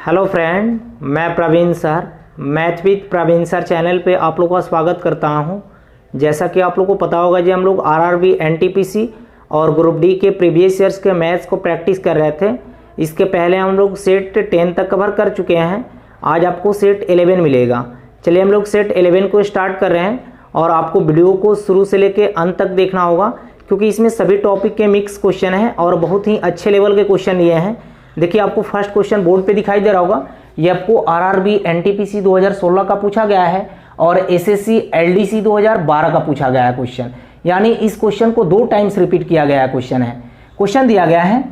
Hello friend, मैं Praveen sir math with Praveen sir channel पे आप लोगों का स्वागत करता हूं। जैसा कि आप लोगों को पता होगा जी, हम लोग आरआरबी, एनटीपीसी और ग्रुप डी के प्रीवियस ईयर्स के मैथ्स को प्रैक्टिस कर रहे थे। इसके पहले हम लोग सेट 10 तक कवर कर चुके हैं। आज आपको सेट 11 मिलेगा। चलिए हम लोग सेट 11 को स्टार्ट कर रहे हैं और आपको वीडियो को शुरू से लेकर अंत तक देखना होगा, क्योंकि इसमें सभी टॉपिक के मिक्स क्वेश्चन हैं और बहुत ही अच्छे लेवल के क्वेश्चन लिए हैं। देखिए, आपको फर्स्ट क्वेश्चन बोर्ड पे दिखाई दे रहा होगा। ये आपको आरआरबी एनटीपीसी 2016 का पूछा गया है और एसएससी एलडीसी 2012 का पूछा गया है क्वेश्चन। यानी इस क्वेश्चन को 2 टाइम्स रिपीट किया गया क्वेश्चन है। क्वेश्चन दिया गया है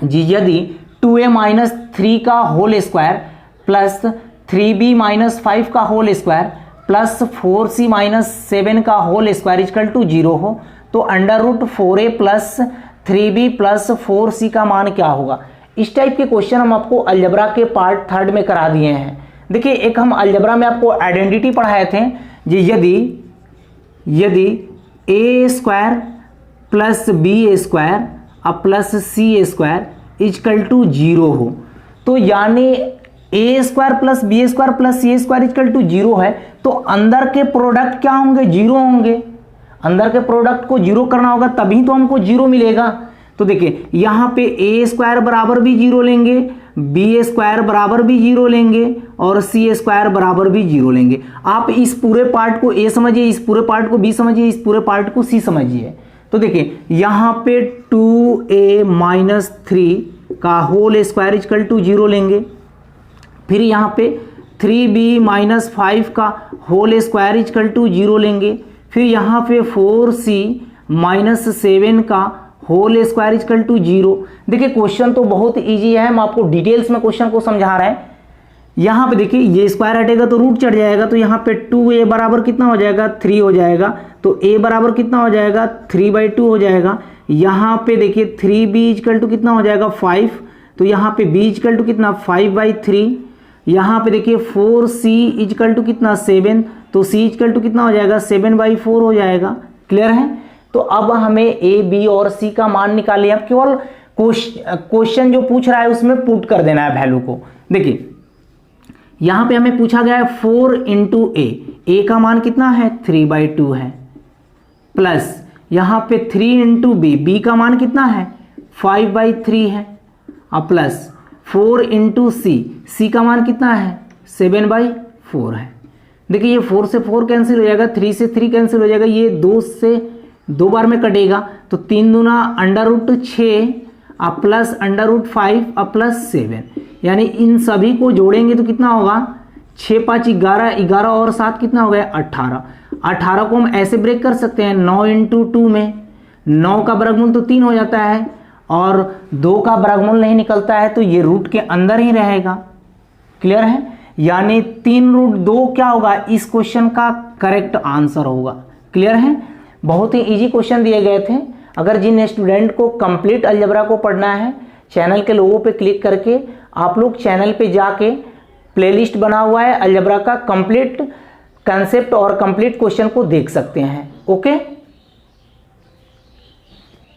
जी, यदि 2a-3 का होल स्क्वायर प्लस 3b-5 का होल स्क्वायर प्लस 4c-7 का होल स्क्वायर इक्वल टू 0 हो, तो √4a plus 3b plus 4c का मान क्या होगा। इस टाइप के क्वेश्चन हम आपको अलजबरा के पार्ट 3 में करा दिए हैं। देखिए, एक हम अलजबरा में आपको आइडेंटिटी पढ़ाए थे जी, यदि a square plus b square अब plus c square equal to 0 हो, तो यानी a square plus b square plus c square equal to 0 है, तो अंदर के प्रोडक्ट क्या होंगे, 0 होंगे। अंदर के प्रोडक्ट को 0 करना होगा, तभी तो हमको 0 मिलेगा। तो देखिए, यहाँ पे a स्क्वायर बराबर भी 0 लेंगे, b स्क्वायर बराबर भी 0 लेंगे और c स्क्वायर बराबर भी 0 लेंगे। आप इस पूरे पार्ट को a समझिए, इस पूरे पार्ट को b समझिए, इस पूरे पार्ट को c समझिए। तो देखिए, यहाँ पे 2a-3 का होल स्क्वायर इक्वल टू 0 लेंगे। फिर यहाँ पे 3b-5 का होल स्क्वायर इक्वल टू 0 लेंगे। फिर यहाँ पे 4c-7 का होल स्क्वायर इक्वल टू 0। देखिए, क्वेश्चन तो बहुत इजी है, हम आपको डिटेल्स में क्वेश्चन को समझा रहे हैं। यहाँ पे देखिए, ये स्क्वायर हटेगा तो रूट चढ़ जाएगा, तो यहाँ पे 2a बराबर कितना हो जाएगा, 3 हो जाएगा। तो a बराबर कितना हो जाएगा, 3/2 हो जाएगा। यहाँ पे देखिए 3b इक्वल टू कितना हो जाएगा, 5। तो यहाँ पे b इक्वल टू कितना, 5/3। यहाँ पे देखिए 4c इक्वल टू कितना, 7। तो c इक्वल टू कितना हो जाएगा, 7/4 हो जाएगा। क्लियर है। तो अब हमें a, b और c का मान निकालिए। अब केवल क्वेश्चन जो पूछ रहा है उसमें पुट कर देना है वैल्यू को। देखिए, यहां पे हमें पूछा गया है 4 × a का मान कितना है, 3/2 है, प्लस यहां पे 3 × b का मान कितना है, 5/3 है, अब प्लस 4 × c का मान कितना है, 7/4 है। देखिए, ये 4 से 4 कैंसिल हो जाएगा, 3 से 3 कैंसिल हो जाएगा, ये 2 से 2 बार में कटेगा, तो 3 दूना √6 अब प्लस √5 अब प्लस 7। यानी इन सभी को जोड़ेंगे तो कितना होगा, 6 × 5 = 11, 11 और 7 कितना हो गया, 18। 18 को हम ऐसे ब्रेक कर सकते हैं, 9 × 2 में 9 का वर्गमूल तो 3 हो जाता है और 2 का वर्गमूल नहीं निकलता है, तो ये रूट के अंदर ही रहेगा। क्लियर है। यानी 3√2 क्या होगा, इस क्वेश्चन का करेक्ट आंसर होगा। क्लियर है। बहुत ही इजी क्वेश्चन दिए गए थे। अगर जिन स्टूडेंट को कंप्लीट अलजबरा को पढ़ना है, चैनल के लोगों पे क्लिक करके आप लोग चैनल पे जाके प्लेलिस्ट बना हुआ है अलजबरा का, कंप्लीट कंसेप्ट और कंप्लीट क्वेश्चन को देख सकते हैं। ओके।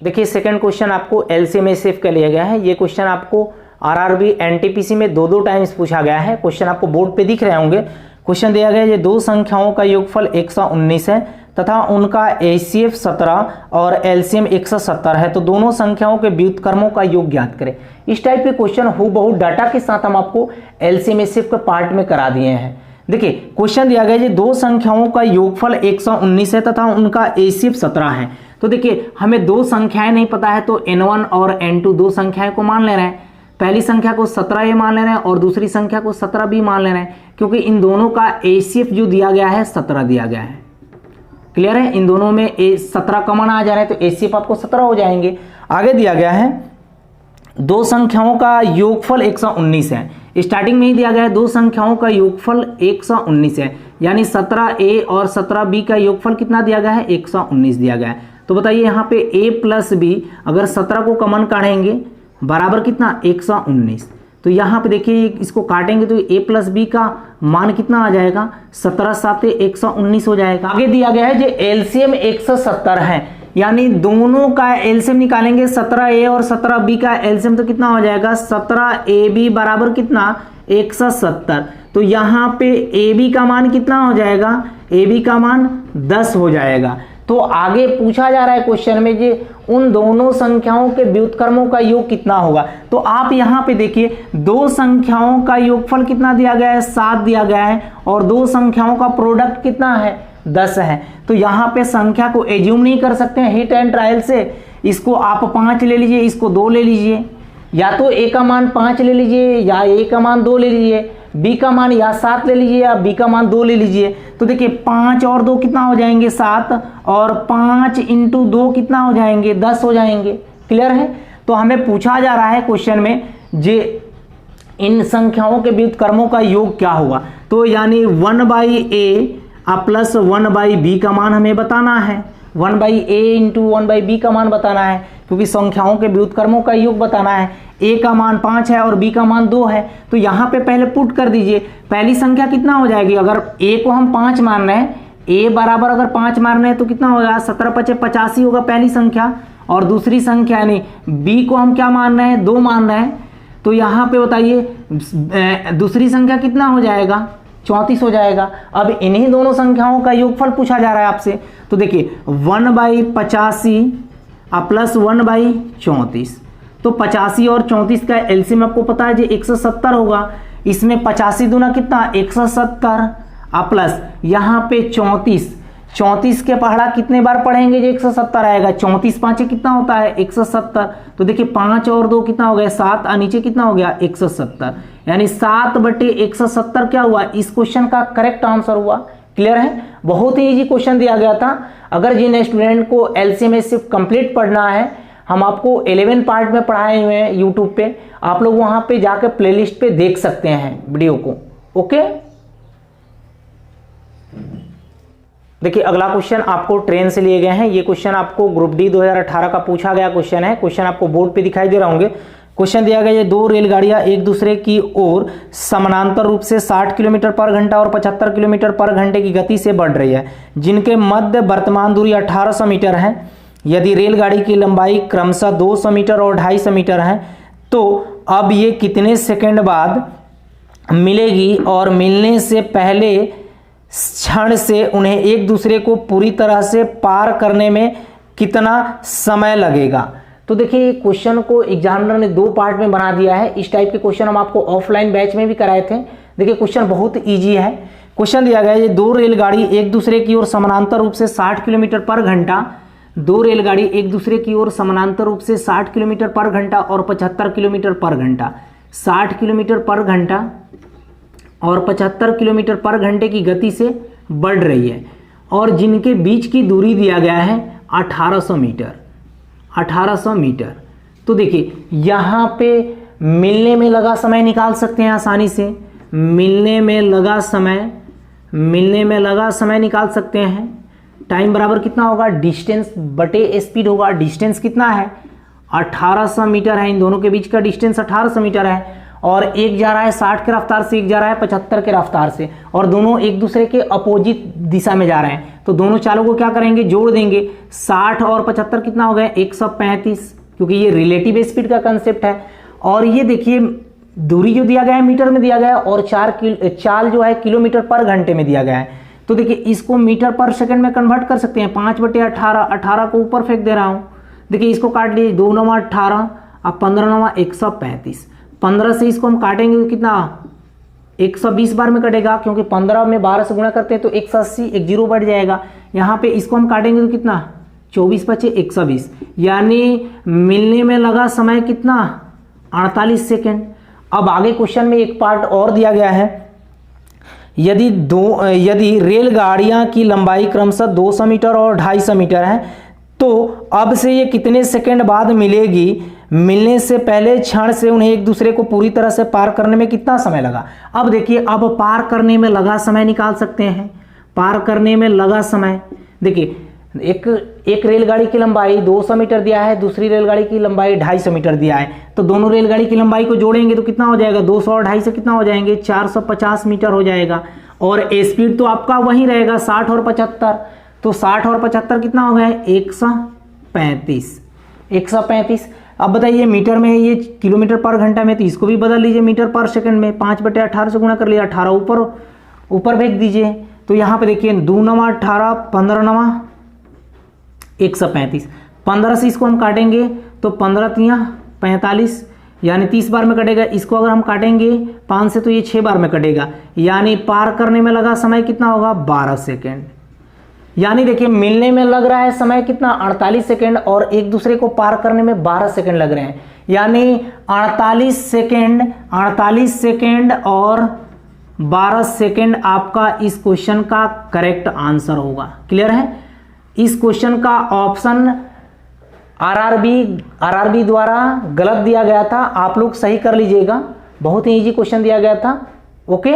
देखिए, सेकंड क्वेश्चन आपको एलसीएम एचसीएफ का लिया गया है। ये क्वेश्चन आपको आरआरबी एनटीपीसी में 2 टाइम्स पूछा गया है। क्वेश्चन आपको बोर्ड पे दिख रहे होंगे। क्वेश्चन दिया गया है, ये 2 संख्याओं का योगफल 119 है तथा उनका एचसीएफ 17 और एलसीएम 170 है, तो दोनों संख्याओं के व्युत्क्रमों का योग ज्ञात करें। इस टाइप के क्वेश्चन हूबहू डाटा के साथ हम आपको एलसीएम एचसीएफ के पार्ट में करा दिए हैं। देखिए, क्वेश्चन दिया गया है, 2 संख्याओं का योगफल 119 है तथा उनका एचसीएफ 17 है। तो देखिए, हमें 2 संख्याएं नहीं पता है, तो n1 और n2 2 संख्याएं को मान ले रहे हैं। पहली संख्या को 17a मान ले रहे हैं और दूसरी संख्या को 17b मान ले रहे हैं, क्योंकि इन दोनों का एचसीएफ जो दिया गया है 17 दिया गया है। क्लियर है। इन दोनों में 17 कॉमन आ जा रहा है, तो एचसीएफ आपको 17 हो जाएंगे। आगे दिया गया है 2 संख्याओं का योगफल 119 है। स्टार्टिंग में ही दिया गया है 2 संख्याओं का योगफल 119 है, यानी 17a और 17b का योगफल कितना दिया गया है, 119 दिया गया है। तो बताइए, यहाँ पे a प्लस b अगर 17 को कॉमन काढ़ेंगे बराबर कितना, 119। तो यहाँ पे देखिए, इसको काटेंगे तो a प्लस b का मान कितना आ जाएगा, 17 × 7 = 119 हो जाएगा। आगे दिया गया है जो एलसीएम 170 है। यानी दोनों का एलसीएम निकालेंगे 17A और 17B का एलसीएम तो कितना हो जाएगा 17AB बराबर कितना 170। तो यहाँ पे AB का मान कितना हो जाएगा, AB का मान 10 हो जाएगा। तो आगे पूछा जा रहा है क्वेश्चन में जी उन दोनों संख्याओं के व्युत्क्रमों का योग कितना होगा। तो आप यहाँ पे देखिए दो संख्याओं का योगफल कितना दिया गया है 7 दिया गया है और दो संख्याओं का प्रोडक्ट कितना है 10 है। तो यहाँ पे संख्या को एज्यूम नहीं कर सकते हैं हिट एंड ट्रायल से। इसको आप 5 ले लीजिए, इसको 2 ले लीजिए, या तो A का मान 5 ले लीजिए या A का मान 2 ले लीजिए, B का मान या 7 ले लीजिए या B का मान 2 ले लीजिए। तो देखिए 5 और 2 कितना हो जाएंगे 7 और 5 इंटू 2 कितना हो जाएंगे 10 हो जाएंगे। क्लियर है। तो हमें पूछा जा रहा है क्वेश्चन में जे इन संख्याओं के व्युत्क्रमों का योग क्या होगा। तो यानी 1/A प्लस 1/B का मान हमें बताना है, 1/A इंटू 1/B का मान बताना है, क्योंकि संख्याओं के व्युत्क्रमों का योग बताना है। A का मान 5 है और B का मान 2 है। तो यहाँ पे पहले पुट कर दीजिए। पहली संख्या कितना हो जाएगी, अगर A को हम 5 मान रहे हैं, A बराबर अगर 5 मान रहे हैं तो कितना होगा 17×5 = 85 होगा पहली संख्या। और दूसरी संख्या यानी B को हम क्या मान रहे हैं 2 मान रहे हैं। तो यहाँ पे बताइए दूसरी संख्या कितना हो जाएगा 34 हो जाएगा। अब इन्हीं दोनों संख्याओं का योगफल पूछा जा रहा है आपसे। तो देखिए 1/85 प्लस 1/34। तो 85 और 34 का एलसीएम आपको पता है जी 170 होगा। इसमें 85 दूना कितना 170 प्लस यहाँ पे 34 के पहाड़ा कितने बार पढ़ेंगे जी 170 आएगा। 34 5 कितना होता है 170। तो देखिए 5 और 2 कितना हो गया 7 और नीचे कितना हो गया 170, यानी 7/170 क्या हुआ इस क्वेश्चन का करेक्ट आंसर हुआ। क्लियर है। बहुत ही इजी क्वेश्चन दिया गया था। अगर जिन स्टूडेंट को एलसीएम सिर्फ कंप्लीट पढ़ना है, हम आपको 11 पार्ट में पढ़ाए हुए हैं यूट्यूब पे, आप लोग वहां पे जाकर प्लेलिस्ट पे देख सकते हैं वीडियो को। ओके। देखिए अगला क्वेश्चन आपको ट्रेन से लिए गए हैं। ये क्वेश्चन आपको ग्रुप डी 2018 का पूछा गया क्वेश्चन है। क्वेश्चन आपको बोर्ड पे दिखाई दे रहे होंगे। क्वेश्चन दिया गया ये दो रेलगाड़ियां एक दूसरे की ओर समानांतर रूप से 60 किलोमीटर पर घंटा और 75 किलोमीटर पर घंटे की गति से बढ़ रही है, जिनके मध्य वर्तमान दूरी 1800 मीटर है। यदि रेलगाड़ी की लंबाई क्रमशः 200 मीटर और 250 मीटर है, तो अब ये कितने सेकंड बाद मिलेगी और मिलने से पहले क्षण से उन्हें एक दूसरे को पूरी तरह से पार करने में कितना समय लगेगा। तो देखिए ये क्वेश्चन को एग्जामिनर ने 2 पार्ट में बना दिया है। इस टाइप के क्वेश्चन हम आपको ऑफलाइन बैच में भी कराए थे। देखिए क्वेश्चन बहुत इजी है। क्वेश्चन दिया गया है ये दो रेलगाड़ी एक दूसरे की ओर समानांतर रूप से 60 किलोमीटर पर घंटा, दो रेलगाड़ी एक दूसरे की ओर समानांतर रूप से 60 किलोमीटर पर घंटा और 75 किलोमीटर पर घंटा, 60 किलोमीटर पर घंटा और 75 किलोमीटर पर घंटे की गति से बढ़ रही है, और जिनके बीच की दूरी दिया गया है 1800 मीटर, 1800 मीटर। तो देखिए यहाँ पे मिलने में लगा समय निकाल सकते हैं आसानी से। मिलने में लगा समय निकाल सकते हैं। टाइम बराबर कितना होगा डिस्टेंस बटे स्पीड होगा। डिस्टेंस कितना है 1800 मीटर है। इन दोनों के बीच का डिस्टेंस 1800 मीटर है, और एक जा रहा है 60 के रफ्तार से, एक जा रहा है 75 के रफ्तार से, और दोनों एक दूसरे के अपोजिट दिशा में जा रहे हैं। तो दोनों चालों को क्या करेंगे जोड़ देंगे। 60 और 75 कितना हो गया 135, क्योंकि ये रिलेटिव स्पीड का कंसेप्ट है। और ये देखिए दूरी जो दिया गया है मीटर में दिया गया है, और चाल जो है किलोमीटर पर घंटे में दिया गया है। तो देखिए इसको मीटर पर सेकंड में कन्वर्ट कर सकते हैं। 5/18, 18 को ऊपर फेंक दे रहा हूँ। देखिए इसको काट लीजिए, 2 9 18 और 15 9 135। 15 से इसको हम काटेंगे तो कितना 120 बार में कटेगा, क्योंकि 15 में 12 से गुणा करते हैं तो 180, एक जीरो बढ़ जाएगा। यहाँ पे इसको हम काटेंगे तो कितना 24 × 5 = 120, यानी मिलने में लगा समय कितना 48 सेकेंड। अब आगे क्वेश्चन में एक पार्ट और दिया गया है। यदि रेलगाड़ियां की लंबाई क्रमशः 200 मीटर और 250 मीटर है, तो अब से ये कितने सेकंड बाद मिलेगी। मिलने से पहले क्षण से उन्हें एक दूसरे को पूरी तरह से पार करने में कितना समय लगा। अब देखिए अब पार करने में लगा समय निकाल सकते हैं। पार करने में लगा समय, देखिए एक रेलगाड़ी की लंबाई 200 मीटर दिया है, दूसरी रेलगाड़ी की लंबाई 250 मीटर दिया है। तो दोनों रेलगाड़ी की लंबाई को जोड़ेंगे तो कितना हो जाएगा 200 और 250 कितना हो जाएंगे 450 मीटर हो जाएगा। और स्पीड तो आपका वही रहेगा 60 और 75। तो 60 और 75 कितना हो गया 135। अब बताइए मीटर में है, ये किलोमीटर पर घंटा में, तो इसको भी बदल लीजिए मीटर पर सेकंड में, 5/18 से गुणा कर लिया, 18 ऊपर भेज दीजिए। तो यहाँ पे देखिए 2 नवा 18, 15 नवा 135। 15 से इसको हम काटेंगे तो 15 तियाँ 45, यानी 30 बार में कटेगा। इसको अगर हम काटेंगे 5 से तो ये 6 बार में कटेगा, यानी पार करने में लगा समय कितना होगा 12 सेकेंड। यानी देखिए मिलने में लग रहा है समय कितना 48 सेकेंड और एक दूसरे को पार करने में 12 सेकेंड लग रहे हैं, यानी 48 सेकेंड और 12 सेकेंड आपका इस क्वेश्चन का करेक्ट आंसर होगा। क्लियर है? इस क्वेश्चन का ऑप्शन आरआरबी द्वारा गलत दिया गया था, आप लोग सही कर लीजिएगा, बहुत ही इजी क्वेश्चन दिया गया था। ओके,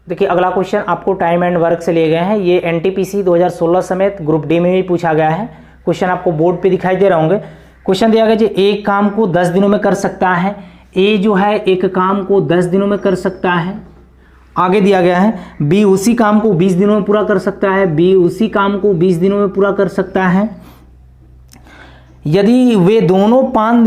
देखिए अगला क्वेश्चन आपको टाइम एंड वर्क से लिए गए हैं। ये एनटीपीसी 2016 समेत ग्रुप डी में भी पूछा गया है। क्वेश्चन आपको बोर्ड पे दिखाई दे रहे होंगे। क्वेश्चन दिया गया जी एक काम को 10 दिनों में कर सकता है। ए जो है एक काम को 10 दिनों में कर सकता है। आगे दिया गया है बी उसी काम को 20 दिनों में पूरा कर सकता है। बी उसी काम को 20 दिनों में पूरा कर सकता है यदि वे दोनों 5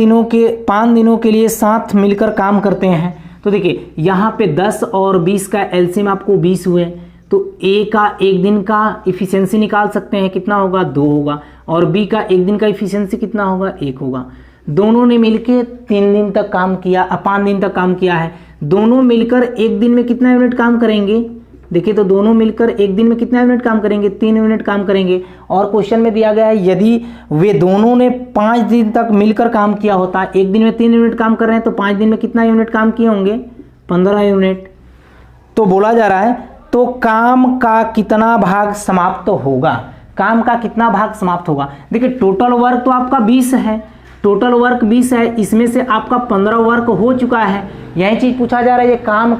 दिनों के लिए साथ मिलकर काम करते हैं। तो देखिए यहाँ पे 10 और 20 का एलसीएम आपको 20 हुए, तो ए का एक दिन का इफिशियंसी निकाल सकते हैं, कितना होगा 2 होगा, और बी का एक दिन का इफिशियंसी कितना होगा 1 होगा। दोनों ने मिलकर 5 दिन तक काम किया है। दोनों मिलकर एक दिन में कितना यूनिट काम करेंगे? देखिए तो दोनों मिलकर एक दिन में कितना यूनिट काम करेंगे? 3 यूनिट काम करेंगे। और क्वेश्चन में दिया गया है यदि वे दोनों ने 5 दिन तक मिलकर काम किया होता, एक दिन में 3 यूनिट काम कर रहे हैं तो 5 दिन में कितना यूनिट काम किए होंगे? 15 यूनिट। तो बोला जा रहा है तो काम का कितना भाग समाप्त होगा? काम का कितना भाग समाप्त होगा? देखिए टोटल वर्क तो आपका 20 है, टोटल वर्क 20 है, इसमें से आपका 15 वर्क हो चुका है। यही चीज पूछा जा रहा है, ये काम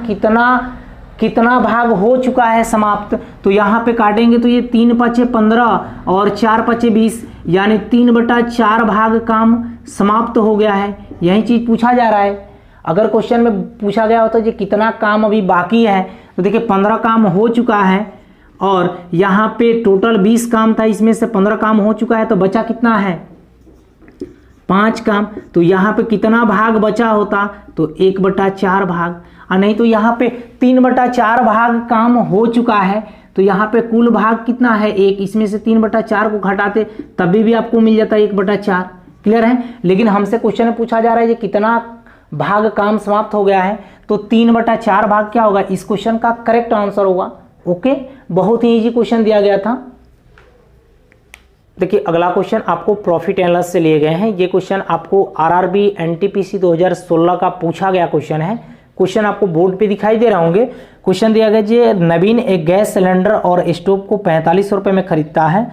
कितना भाग हो चुका है समाप्त। तो यहाँ पे काटेंगे तो ये 3 × 5 = 15 और 4 × 5 = 20, यानी 3/4 भाग काम समाप्त हो गया है। यही चीज पूछा जा रहा है। अगर क्वेश्चन में पूछा गया होता जी कितना काम अभी बाकी है, तो देखिए 15 काम हो चुका है और यहाँ पे टोटल 20 काम था, इसमें से 15 काम हो चुका है, तो बचा कितना है 5 काम। तो यहाँ पे कितना भाग बचा होता? तो 1/4 भाग, और नहीं तो यहाँ पे 3/4 भाग काम हो चुका है। तो यहाँ पे कुल भाग कितना है 1, इसमें से 3/4 को घटाते तभी भी आपको मिल जाता है 1/4। क्लियर है? लेकिन हमसे क्वेश्चन में पूछा जा रहा है ये कितना भाग काम समाप्त हो गया है, तो 3/4 भाग क्या होगा? इस क्वेश्चन का करेक्ट आंसर होगा। ओके, बहुत ही इजी क्वेश्चन दिया गया था। देखिए अगला क्वेश्चन आपको प्रॉफिट एंड लॉस से लिए गए हैं। ये क्वेश्चन आपको आरआरबी एनटीपीसी 2016 का पूछा गया क्वेश्चन है। क्वेश्चन आपको बोर्ड पे दिखाई दे रहे होंगे। क्वेश्चन दिया गया जी नवीन एक गैस सिलेंडर और स्टोव को 45 रुपये में खरीदता है।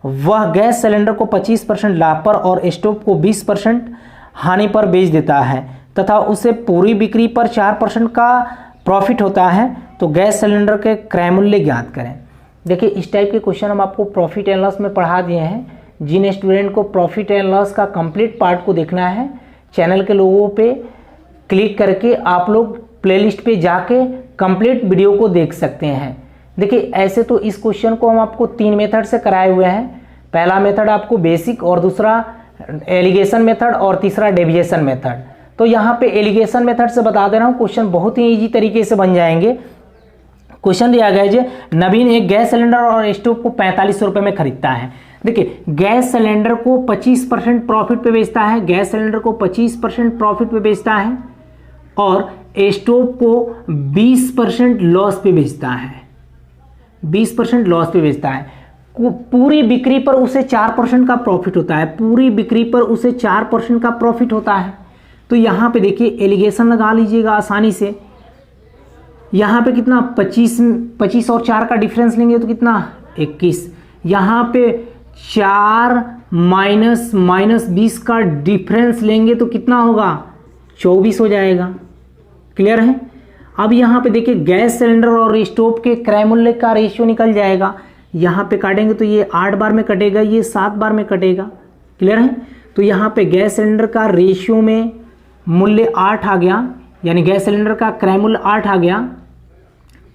वह गैस सिलेंडर को 25% लाभ पर और स्टोव को 20% हानि पर बेच देता है तथा उसे पूरी बिक्री पर 4% का प्रॉफिट होता है। तो गैस सिलेंडर के क्रय मूल्य ज्ञात करें। देखिए इस टाइप के क्वेश्चन हम आपको प्रॉफिट एंड लॉस में पढ़ा दिए हैं। जिन स्टूडेंट को प्रॉफिट एंड लॉस का कंप्लीट पार्ट को देखना है, चैनल के लोगों पे क्लिक करके आप लोग प्लेलिस्ट पे जाके कंप्लीट वीडियो को देख सकते हैं। देखिए ऐसे तो इस क्वेश्चन को हम आपको 3 मेथड से कराए हुए हैं। पहला मेथड आपको बेसिक, और दूसरा एलिगेशन मेथड, और तीसरा डेविएशन मेथड। तो यहाँ पे एलिगेशन मेथड से बता दे रहा हूँ, क्वेश्चन बहुत ही इजी तरीके से बन जाएंगे। क्वेश्चन दिया गया है नवीन एक गैस सिलेंडर और स्टोव को 45 रुपये में खरीदता है। देखिए गैस सिलेंडर को 25% प्रॉफिट पे बेचता है, गैस सिलेंडर को 25% प्रॉफिट पे बेचता है और स्टोव को 20% लॉस पे बेचता है, 20% लॉस पे बेचता है। पूरी बिक्री पर उसे 4% का प्रॉफिट होता है, पूरी बिक्री पर उसे 4% का प्रॉफिट होता है। तो यहाँ पे देखिए एलिगेशन लगा लीजिएगा आसानी से। यहाँ पे कितना 25 और 4 का डिफरेंस लेंगे तो कितना 21। यहाँ पे 4 माइनस 20 का डिफरेंस लेंगे तो कितना होगा 24 हो जाएगा। क्लियर है? अब यहाँ पे देखिए गैस सिलेंडर और स्टोव के क्रय मूल्य का रेशियो निकल जाएगा। यहाँ पे काटेंगे तो ये 8 बार में कटेगा, ये 7 बार में कटेगा। क्लियर है? तो यहाँ पे गैस सिलेंडर का रेशियो में मूल्य 8 आ गया, यानी गैस सिलेंडर का क्रय मूल्य 8 आ गया।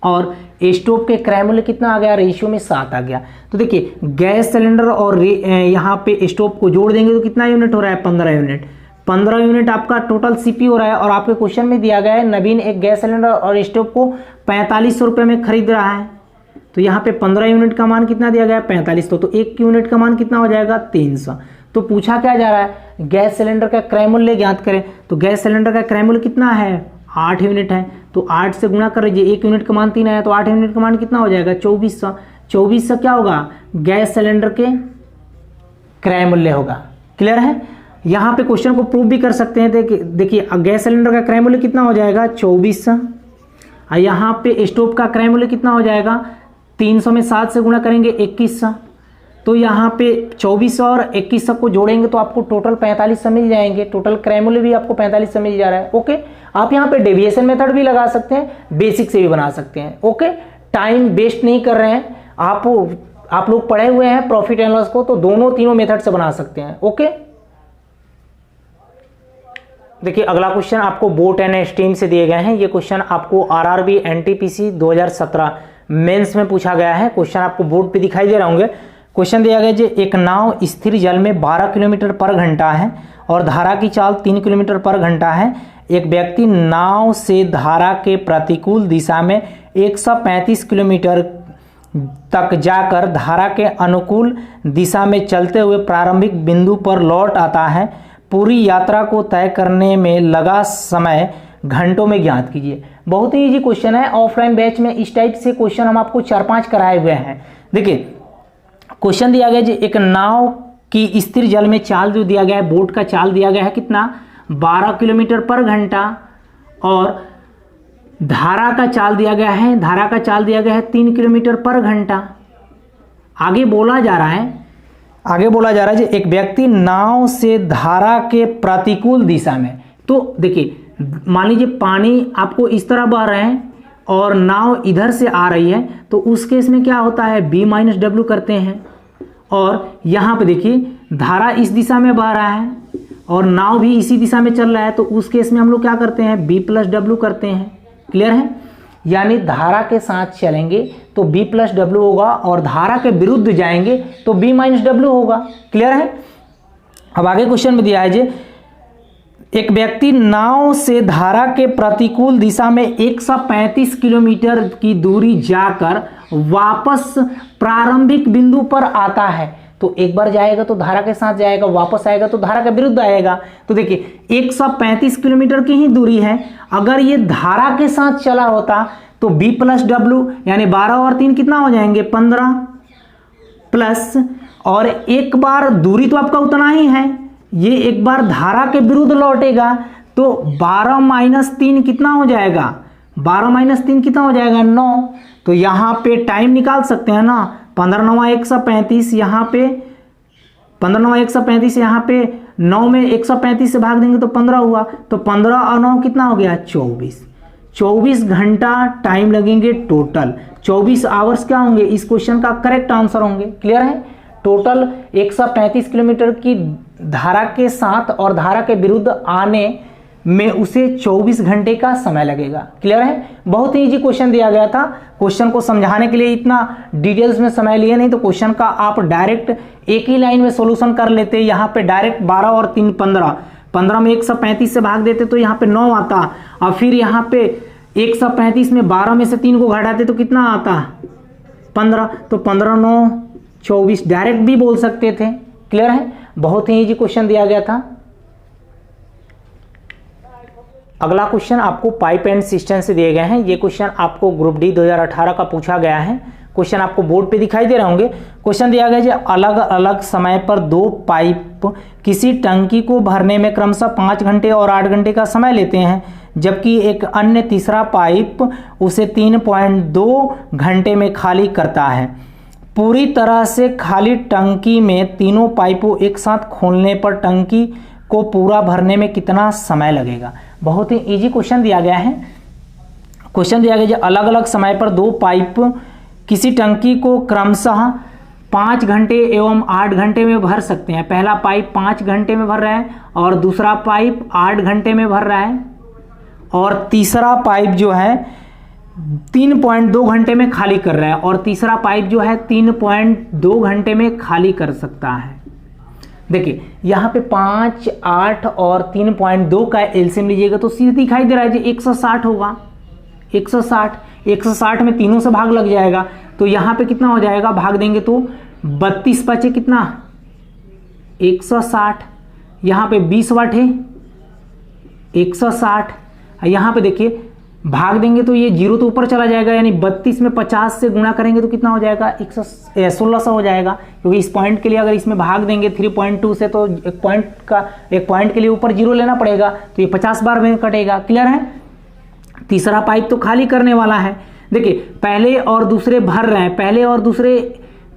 और स्टोव के क्रय मूल्य कितना आ गया, रेशियो में 7 आ गया। तो देखिए गैस सिलेंडर और यहाँ पे स्टोव को जोड़ देंगे तो कितना यूनिट हो रहा है, 15 यूनिट। 15 यूनिट आपका टोटल सीपी हो रहा है। और आपके क्वेश्चन में दिया गया है नवीन एक गैस सिलेंडर और स्टोव को 4500 रुपये में खरीद रहा है। तो यहाँ पे 15 यूनिट का मान कितना दिया गया है, 4500। तो एक यूनिट का मान कितना हो जाएगा, 300। तो पूछा क्या जा रहा है, गैस सिलेंडर का क्रय मूल्य ज्ञात करें। तो गैस सिलेंडर का क्रय मूल्य कितना है, 8 यूनिट है। तो 8 से गुणा कर लीजिए, 1 यूनिट का मान 3 है तो 8 यूनिट का मान कितना हो जाएगा, 2400। 2400 क्या होगा, गैस सिलेंडर के क्रय मूल्य होगा। क्लियर है। यहाँ पे क्वेश्चन को प्रूव भी कर सकते हैं। देखिए गैस सिलेंडर का क्रय मूल्य कितना हो जाएगा, 2400। और यहाँ पे स्टोव का क्रय मूल्य कितना हो जाएगा, 300 में 7 से गुणा करेंगे 2100। तो यहाँ पे 2400 और 2100 को जोड़ेंगे तो आपको टोटल 4500 मिल जाएंगे। टोटल क्रय मूल्य भी आपको 4500 मिल जा रहा है। ओके, आप यहाँ पे डेविएशन मेथड भी लगा सकते हैं, बेसिक से भी बना सकते हैं। ओके, टाइम वेस्ट नहीं कर रहे हैं आप लोग पढ़े हुए हैं प्रॉफिट एंड लॉस को, तो दोनों तीनों मेथड से बना सकते हैं। ओके, देखिए अगला क्वेश्चन आपको बोट एंड स्टीम से दिए गए हैं। ये क्वेश्चन आपको आरआरबी एनटीपीसी 2017 मेंस में पूछा गया है। क्वेश्चन आपको बोर्ड पे दिखाई दे रहे होंगे। क्वेश्चन दिया गया है, एक नाव स्थिर जल में 12 किलोमीटर पर घंटा है और धारा की चाल 3 किलोमीटर पर घंटा है। एक व्यक्ति नाव से धारा के प्रतिकूल दिशा में 135 किलोमीटर तक जाकर धारा के अनुकूल दिशा में चलते हुए प्रारंभिक बिंदु पर लौट आता है। पूरी यात्रा को तय करने में लगा समय घंटों में ज्ञात कीजिए। बहुत ही इजी क्वेश्चन है। ऑफलाइन बैच में इस टाइप से क्वेश्चन हम आपको 4-5 कराए हुए हैं। देखिए क्वेश्चन दिया गया है, एक नाव की स्थिर जल में चाल जो दिया गया है, बोट का चाल दिया गया है कितना, 12 किलोमीटर पर घंटा और धारा का चाल दिया गया है, धारा का चाल दिया गया है 3 किलोमीटर पर घंटा। आगे बोला जा रहा है एक व्यक्ति नाव से धारा के प्रतिकूल दिशा में, तो देखिए मान लीजिए पानी आपको इस तरह बह रहे हैं और नाव इधर से आ रही है, तो उस केस में क्या होता है, b माइनस डब्ल्यू करते हैं। और यहाँ पे देखिए धारा इस दिशा में बह रहा है और नाव भी इसी दिशा में चल रहा है, तो उस केस में हम लोग क्या करते हैं, b प्लस डब्ल्यू करते हैं। क्लियर है। यानी धारा के साथ चलेंगे तो b प्लस डब्ल्यू होगा और धारा के विरुद्ध जाएंगे तो b माइनस डब्ल्यू होगा। क्लियर है। अब आगे क्वेश्चन में दिया है जे एक व्यक्ति नाव से धारा के प्रतिकूल दिशा में 135 किलोमीटर की दूरी जाकर वापस प्रारंभिक बिंदु पर आता है। तो एक बार जाएगा तो धारा के साथ जाएगा, वापस आएगा तो धारा के विरुद्ध आएगा। तो देखिए 135 किलोमीटर की ही दूरी है, अगर ये धारा के साथ चला होता तो b प्लस डब्ल्यू यानी 12 और 3 कितना हो जाएंगे, 15 प्लस, और एक बार दूरी तो आपका उतना ही है, ये एक बार धारा के विरुद्ध लौटेगा तो 12 माइनस 3 कितना हो जाएगा, 12 माइनस 3 कितना हो जाएगा, 9। तो यहाँ पे टाइम निकाल सकते हैं ना, 15 9 135, यहाँ पे 15 9 135, यहाँ पे 9 में 135 से भाग देंगे तो 15 हुआ, तो 15 और 9 कितना हो गया, 24 घंटा टाइम लगेंगे टोटल। 24 आवर्स क्या होंगे, इस क्वेश्चन का करेक्ट आंसर होंगे। क्लियर है। टोटल 135 किलोमीटर की धारा के साथ और धारा के विरुद्ध आने में उसे 24 घंटे का समय लगेगा। क्लियर है। बहुत ही इजी क्वेश्चन दिया गया था। क्वेश्चन को समझाने के लिए इतना डिटेल्स में समय लिए नहीं, तो क्वेश्चन का आप डायरेक्ट एक ही लाइन में सॉल्यूशन कर लेते। यहाँ पे डायरेक्ट 12 और 3 15 में 135 से भाग देते तो यहाँ पे 9 आता, और फिर यहाँ पे 135 में 12 में से 3 को घटाते तो कितना आता, 15। तो 15 9 24 डायरेक्ट भी बोल सकते थे। क्लियर है। बहुत ही इजी क्वेश्चन दिया गया था। अगला क्वेश्चन आपको पाइप एंड सिस्टम से दिए गए हैं। ये क्वेश्चन आपको ग्रुप डी 2018 का पूछा गया है। क्वेश्चन आपको बोर्ड पे दिखाई दे रहे होंगे। क्वेश्चन दिया गया है, अलग अलग समय पर 2 पाइप किसी टंकी को भरने में क्रमशः 5 घंटे और 8 घंटे का समय लेते हैं, जबकि एक अन्य तीसरा पाइप उसे 3.2 घंटे में खाली करता है। पूरी तरह से खाली टंकी में तीनों पाइपों एक साथ खोलने पर टंकी को पूरा भरने में कितना समय लगेगा। बहुत ही इजी क्वेश्चन दिया गया है। क्वेश्चन दिया गया है, अलग अलग समय पर 2 पाइप किसी टंकी को क्रमशः 5 घंटे एवं 8 घंटे में भर सकते हैं। पहला पाइप 5 घंटे में भर रहा है और दूसरा पाइप 8 घंटे में भर रहा है, और तीसरा पाइप जो है 3.2 घंटे में खाली कर रहा है और तीसरा पाइप जो है 3.2 घंटे में खाली कर सकता है। देखिए यहाँ पे 5, 8 और 3.2 का एलसीएम लीजिएगा तो सीधे दिखाई दे रहा है जी 160 होगा। 160 में तीनों से भाग लग जाएगा तो यहाँ पे कितना हो जाएगा, भाग देंगे तो 32 बचे कितना 160। यहाँ पे 20 वाट है 160। यहाँ पे देखिए भाग देंगे तो ये जीरो तो ऊपर चला जाएगा, यानी 32 में 50 से गुणा करेंगे तो कितना हो जाएगा 1600 हो जाएगा, क्योंकि इस पॉइंट के लिए अगर इसमें भाग देंगे 3.2 से तो एक पॉइंट के लिए ऊपर जीरो लेना पड़ेगा तो ये 50 बार में कटेगा। क्लियर है। तीसरा पाइप तो खाली करने वाला है। देखिए पहले और दूसरे भर रहे हैं, पहले और दूसरे,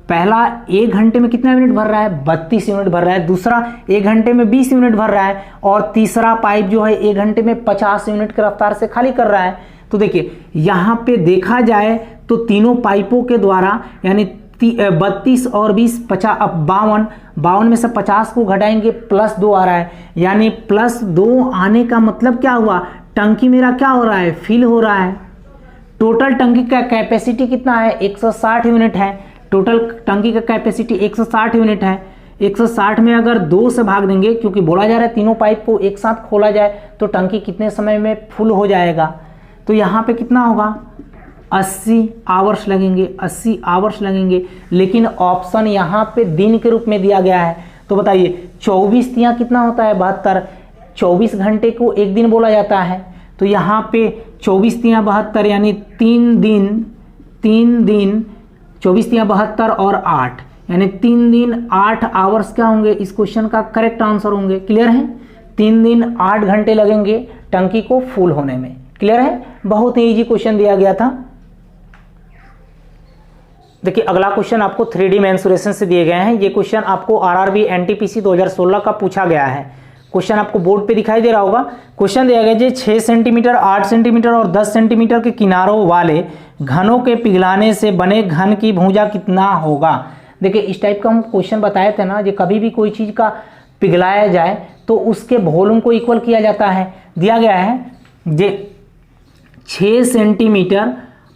पहला 1 घंटे में कितना यूनिट भर रहा है 32 यूनिट भर रहा है, दूसरा 1 घंटे में 20 यूनिट भर रहा है और तीसरा पाइप जो है 1 घंटे में 50 यूनिट की रफ्तार से खाली कर रहा है। तो देखिए यहाँ पे देखा जाए तो तीनों पाइपों के द्वारा यानी 32 और 20 50 अब 52 में से 50 को घटाएंगे +2 आ रहा है, यानी +2 आने का मतलब क्या हुआ, टंकी मेरा क्या हो रहा है, फिल हो रहा है। टोटल टंकी का कैपेसिटी कितना है 160 यूनिट है। टोटल टंकी का कैपेसिटी 160 यूनिट है। 160 में अगर 2 से भाग देंगे, क्योंकि बोला जा रहा है तीनों पाइप को एक साथ खोला जाए तो टंकी कितने समय में फुल हो जाएगा, तो यहाँ पे कितना होगा 80 आवर्स लगेंगे, 80 आवर्स लगेंगे। लेकिन ऑप्शन यहाँ पे दिन के रूप में दिया गया है, तो बताइए 24 तियाँ कितना होता है 72, 24 घंटे को एक दिन बोला जाता है, तो यहाँ पे 24 तियाँ 72 यानी 3 दिन 24 तियाँ 72 और 8 यानी 3 दिन 8 आवर्स क्या होंगे, इस क्वेश्चन का करेक्ट आंसर होंगे। क्लियर है। 3 दिन 8 घंटे लगेंगे टंकी को फुल होने में। क्लियर है। बहुत ही इजी क्वेश्चन दिया गया था। देखिए अगला क्वेश्चन आपको 3D मेंसुरेशन से दिए गए हैं। ये क्वेश्चन आपको आरआरबी एनटीपीसी 2016 का पूछा गया है। क्वेश्चन आपको बोर्ड पे दिखाई दे रहा होगा। क्वेश्चन दिया गया है 6 सेंटीमीटर, 8 सेंटीमीटर और 10 सेंटीमीटर के किनारों वाले घनों के पिघलाने से बने घन की भुजा कितना होगा। देखिए इस टाइप का हम क्वेश्चन बताए थे ना, जो कभी भी कोई चीज़ का पिघलाया जाए तो उसके वॉल्यूम को इक्वल किया जाता है। दिया गया है जे 6 सेंटीमीटर,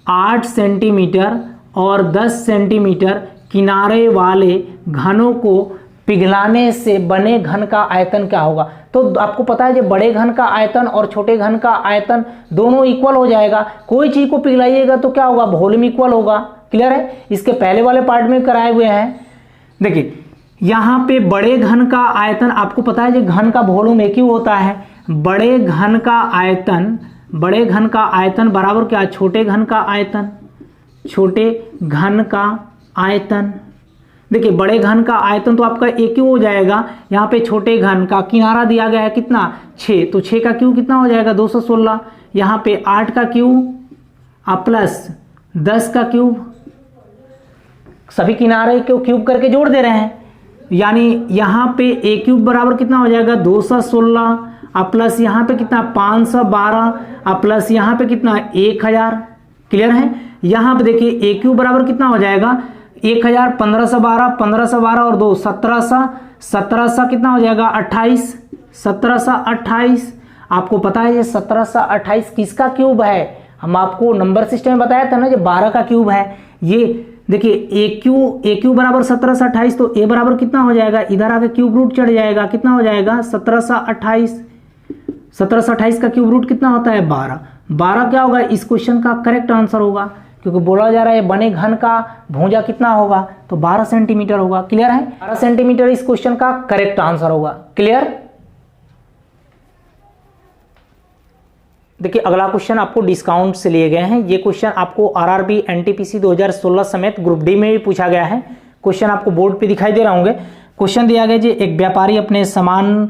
8 सेंटीमीटर और 10 सेंटीमीटर किनारे वाले घनों को पिघलाने से बने घन का आयतन क्या होगा। तो आपको पता है जो बड़े घन का आयतन और छोटे घन का आयतन दोनों इक्वल हो जाएगा। कोई चीज को पिघलाइएगा तो क्या होगा, वॉल्यूम इक्वल होगा। क्लियर है। इसके पहले वाले पार्ट में कराए हुए हैं। देखिए यहाँ पे बड़े घन का आयतन आपको पता है जो घन का वॉल्यूम एक ही होता है। बड़े घन का आयतन बराबर क्या, छोटे घन का आयतन। छोटे घन का आयतन, देखिए बड़े घन का आयतन तो आपका एक ही हो जाएगा। यहाँ पे छोटे घन का किनारा दिया गया है कितना 6, तो 6 का क्यूब कितना हो जाएगा 216। यहाँ पे 8 का क्यूब प्लस 10 का क्यूब, सभी किनारे को क्यूब करके जोड़ दे रहे हैं, यानी यहाँ पे ए क्यूब बराबर कितना हो जाएगा 216 प्लस यहाँ पे कितना 512 प्लस यहाँ पे कितना 1000। क्लियर है। यहाँ पे देखिए ए क्यूब बराबर कितना हो जाएगा 1000, 1512 और 2 1700 कितना हो जाएगा 28, 1728। आपको पता है ये 1728 किसका क्यूब है, हम आपको नंबर सिस्टम में बताया था ना, जो 12 का क्यूब है। ये देखिए ए क्यूब बराबर 1728, तो ए बराबर कितना हो जाएगा, इधर आके क्यूब रूट चढ़ जाएगा, कितना हो जाएगा 1728। 1728 का क्यूब रूट कितना होता है 12 क्या होगा, इस क्वेश्चन का करेक्ट आंसर होगा, क्योंकि बोला जा रहा है बने घन का भुजा कितना होगा, तो 12 सेंटीमीटर होगा। क्लियर है। 12 सेंटीमीटर इस क्वेश्चन का करेक्ट आंसर होगा। क्लियर। देखिए अगला क्वेश्चन आपको डिस्काउंट से लिए गए हैं। ये क्वेश्चन आपको आरआरबी एनटीपीसी 2016 समेत ग्रुप डी में भी पूछा गया है। क्वेश्चन आपको बोर्ड पे दिखाई दे रहा होंगे। क्वेश्चन दिया गया जी एक व्यापारी अपने सामान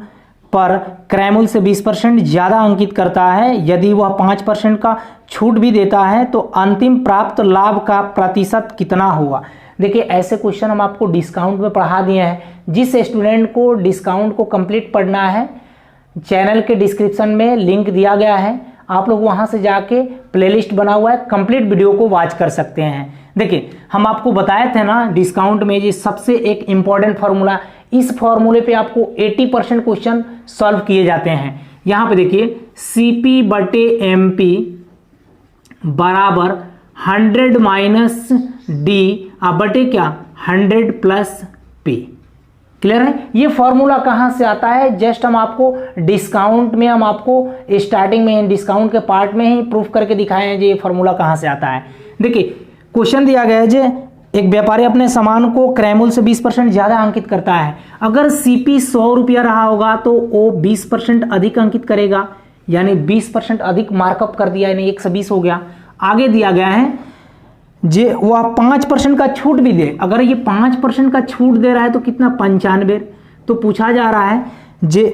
पर क्रय मूल्य से 20% ज्यादा अंकित करता है, यदि वह 5% का छूट भी देता है तो अंतिम प्राप्त लाभ का प्रतिशत कितना होगा। देखिए ऐसे क्वेश्चन हम आपको डिस्काउंट में पढ़ा दिए हैं। जिस स्टूडेंट को डिस्काउंट को कंप्लीट पढ़ना है, चैनल के डिस्क्रिप्शन में लिंक दिया गया है, आप लोग वहां से जाके प्लेलिस्ट बना हुआ है, कंप्लीट वीडियो को वॉच कर सकते हैं। देखिए हम आपको बताए थे ना डिस्काउंट में ये सबसे एक इंपॉर्टेंट फार्मूला, इस फार्मूले पे आपको 80% क्वेश्चन सॉल्व किए जाते हैं। यहाँ पे देखिए CP/MP बराबर 100 माइनस डी बटे क्या 100 प्लस पी। क्लियर है? ये फॉर्मूला कहाँ से आता है? जस्ट हम आपको डिस्काउंट में, हम आपको स्टार्टिंग में डिस्काउंट के पार्ट में ही प्रूफ करके दिखाए हैं जी ये फॉर्मूला कहाँ से आता है। देखिए क्वेश्चन दिया गया है जी, एक व्यापारी अपने सामान को क्रय से 20% ज़्यादा अंकित करता है। अगर सीपी 100 रुपया रहा होगा तो वो 20% अधिक अंकित करेगा, यानी 20% अधिक मार्कअप कर दिया, यानी 120 हो गया। आगे दिया गया है जे वह 5% का छूट भी दे, अगर ये 5% का छूट दे रहा है तो कितना 95। तो पूछा जा रहा है जे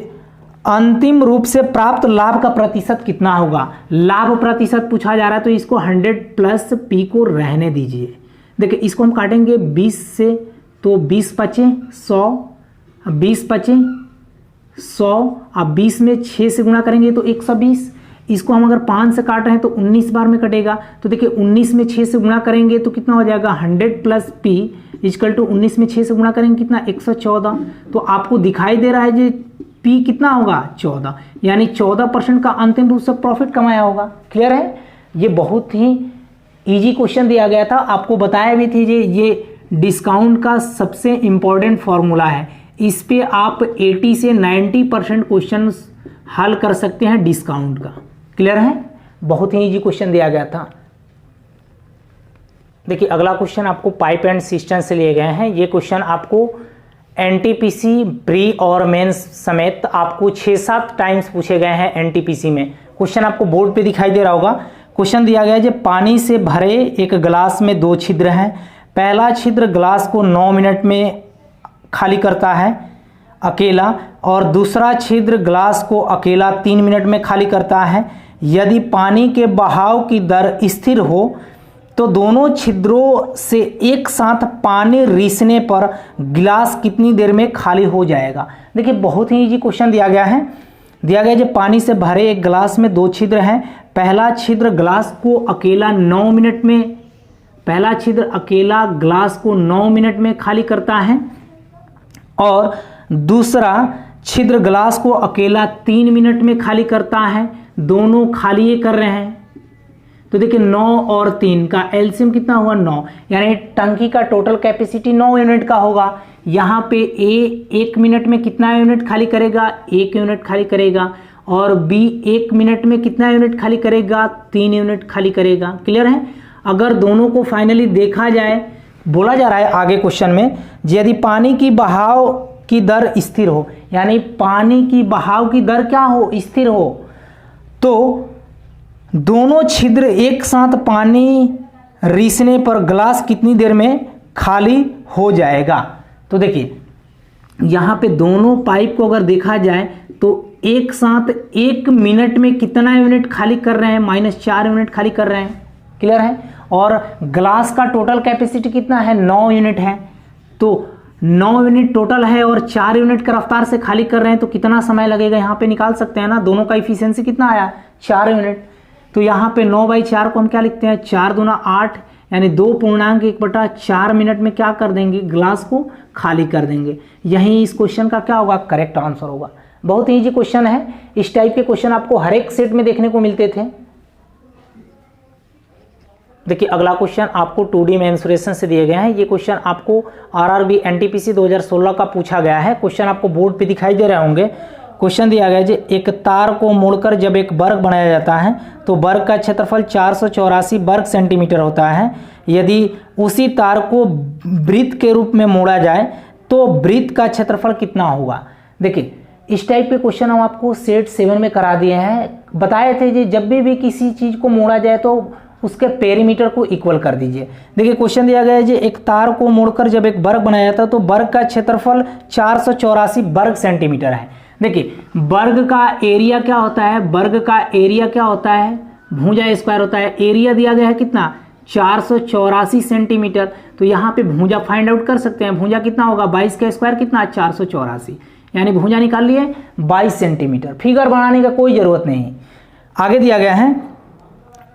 अंतिम रूप से प्राप्त लाभ का प्रतिशत कितना होगा। लाभ प्रतिशत पूछा जा रहा है तो इसको 100 प्लस पी को रहने दीजिए। देखिए इसको हम काटेंगे 20 से, तो 20 पचे 100, 20 पचे 100, अब 20 में 6 से गुणा करेंगे तो 120। इसको हम अगर 5 से काट रहे हैं तो 19 बार में कटेगा। तो देखिए 19 में 6 से गुणा करेंगे तो कितना हो जाएगा 100 प्लस पी इक्वल टू 19 में 6 से गुणा करेंगे कितना 114। तो आपको दिखाई दे रहा है जी पी कितना होगा 14, यानी 14% का अंतिम रूप से प्रॉफिट कमाया होगा। क्लियर है? ये बहुत ही इजी क्वेश्चन दिया गया था, आपको बताया भी थी जी ये डिस्काउंट का सबसे इंपॉर्टेंट फॉर्मूला है। इस पे आप 80 से 90% क्वेश्चन हल कर सकते हैं डिस्काउंट का। क्लियर है? बहुत ही इजी क्वेश्चन दिया गया था। देखिए अगला क्वेश्चन आपको पाइप एंड सिस्टम से लिए गए हैं। ये क्वेश्चन आपको एनटीपीसी प्री और मेंस समेत आपको 6-7 टाइम्स पूछे गए हैं एनटीपीसी में। क्वेश्चन आपको बोर्ड पे दिखाई दे रहा होगा। क्वेश्चन दिया गया है जो पानी से भरे एक गिलास में 2 छिद्र हैं। पहला छिद्र गिलास को 9 मिनट में खाली करता है अकेला, और दूसरा छिद्र गिलास को अकेला 3 मिनट में खाली करता है। यदि पानी के बहाव की दर स्थिर हो तो दोनों छिद्रों से एक साथ पानी रिसने पर गिलास कितनी देर में खाली हो जाएगा। देखिए बहुत ही इजी क्वेश्चन दिया गया है। दिया गया जो पानी से भरे एक गिलास में 2 छिद्र हैं। पहला छिद्र गिलास को अकेला 9 मिनट में, पहला छिद्र अकेला गिलास को 9 मिनट में खाली करता है, और दूसरा छिद्र गिलास को अकेला 3 मिनट में खाली करता है। दोनों खाली ये कर रहे हैं। तो देखिए 9 और 3 का एलसीएम कितना हुआ 9, यानी टंकी का टोटल कैपेसिटी 9 यूनिट का होगा। यहाँ पे ए 1 मिनट में कितना यूनिट खाली करेगा 1 यूनिट खाली करेगा, और बी 1 मिनट में कितना यूनिट खाली करेगा 3 यूनिट खाली करेगा। क्लियर है? अगर दोनों को फाइनली देखा जाए, बोला जा रहा है आगे क्वेश्चन में, यदि पानी की बहाव की दर स्थिर हो, यानी पानी की बहाव की दर क्या हो स्थिर हो, तो दोनों छिद्र एक साथ पानी रिसने पर गिलास कितनी देर में खाली हो जाएगा। तो देखिए यहाँ पे दोनों पाइप को अगर देखा जाए तो एक साथ 1 मिनट में कितना यूनिट खाली कर रहे हैं -4 यूनिट खाली कर रहे हैं। क्लियर है? और ग्लास का टोटल कैपेसिटी कितना है 9 यूनिट है, तो 9 यूनिट टोटल है और 4 यूनिट का रफ्तार से खाली कर रहे हैं, तो कितना समय लगेगा यहाँ पे निकाल सकते हैं ना। दोनों का इफिशियंसी कितना आया 4 यूनिट। तो यहाँ पे 9/4 को हम क्या लिखते हैं 4 दूना 8, यानी 2.1/4 मिनट में क्या कर देंगे ग्लास को खाली कर देंगे। यही इस क्वेश्चन का क्या होगा करेक्ट आंसर होगा। बहुत ही इजी क्वेश्चन है। इस टाइप के क्वेश्चन आपको हर एक सेट में देखने को मिलते थे। देखिए अगला क्वेश्चन आपको 2D मेंसुरेशन से दिए गए हैं। ये क्वेश्चन आपको आरआरबी एनटीपीसी 2016 का पूछा गया है। क्वेश्चन आपको बोर्ड पे दिखाई दे रहे होंगे। क्वेश्चन दिया गया है कि एक तार को मोड़कर जब एक वर्ग बनाया जाता है तो वर्ग का क्षेत्रफल 484 वर्ग सेंटीमीटर होता है। यदि उसी तार को वृत्त के रूप में मोड़ा जाए तो वृत्त का क्षेत्रफल कितना होगा। देखिए इस टाइप के क्वेश्चन हम आपको सेट 7 में करा दिए हैं। बताए थे जी जब भी किसी चीज़ को मोड़ा जाए तो उसके पेरीमीटर को इक्वल कर दीजिए। देखिए क्वेश्चन दिया गया है जी एक तार को मोड़कर जब एक वर्ग बनाया जाता है तो वर्ग का क्षेत्रफल 484 वर्ग सेंटीमीटर है। देखिए वर्ग का एरिया क्या होता है, वर्ग का एरिया क्या होता है भुजा स्क्वायर होता है। एरिया दिया गया है कितना 484 सेंटीमीटर। तो यहाँ पे भुजा फाइंड आउट कर सकते हैं। भुजा कितना होगा 22 का स्क्वायर कितना 484, यानी भुजा निकाल लिए 22 सेंटीमीटर। फिगर बनाने का कोई जरूरत नहीं। आगे दिया गया है